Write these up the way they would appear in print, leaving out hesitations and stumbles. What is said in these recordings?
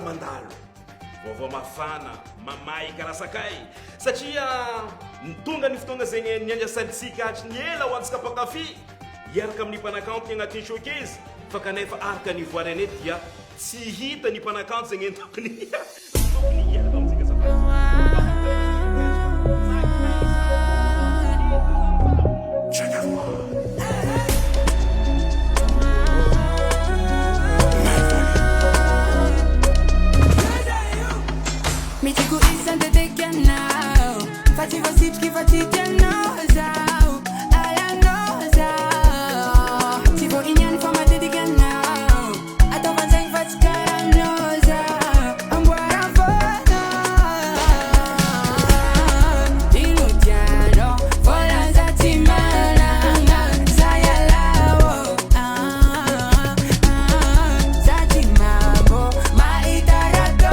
mandalo. Vovô mafana, mamay karasakay. Satria tonga ny fotoana zegny niandrasantsika hatry ny ela ho antsika mpakafy. Iaraka amin'ny mpanakanto ny agnatin'ny showcase. Fa kanefa araka ny voarany eto dia tsy hita ny mpanakanto zegny tokony iaraka amintsika Mitiku isante tekanao, fati vasit ki fati tenozao, alanozao. Tivo inyan fama dedikanao, atau vansang fati karanozao, ambuara foto. Ilutiano, vola zati malanga, saya lao, zati mabo, maitaraton.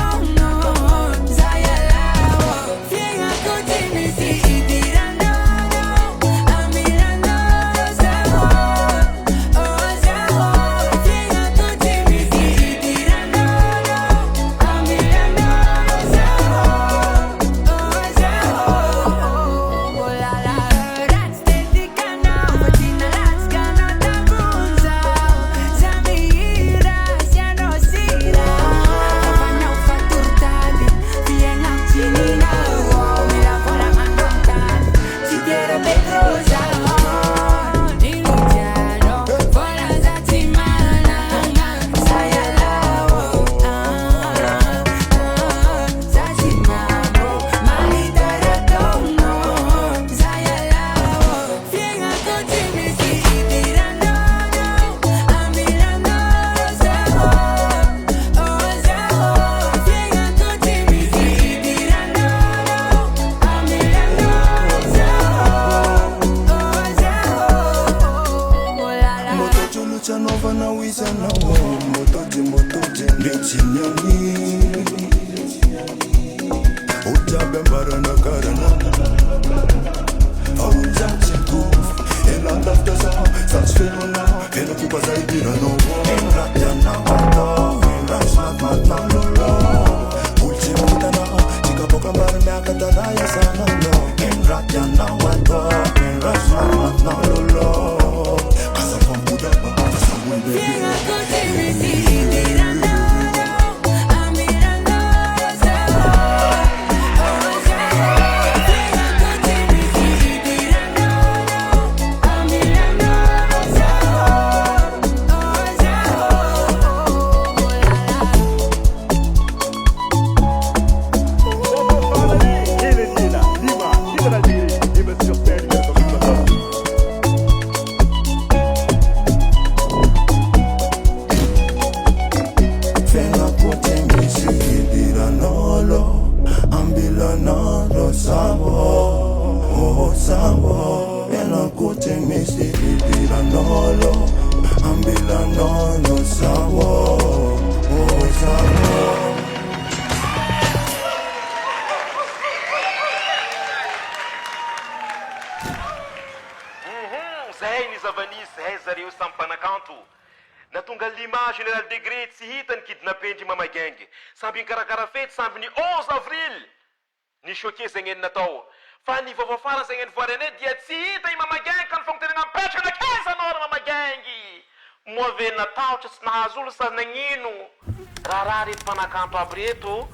Natunga Lima, Général Degre, tsy hitany kidnappé mama gang. Samby karakara fety, samby ny 11 avril. Ny showcase zegny natao. Fa ny vovô fara zegny voarany dia tsy hita i mama gang kan fongtenana mipetraka na 15 anao mama gang. Moa ve natahotra tsy nahazo olo sa nagnino. Raha reto mpanakanto aby reto.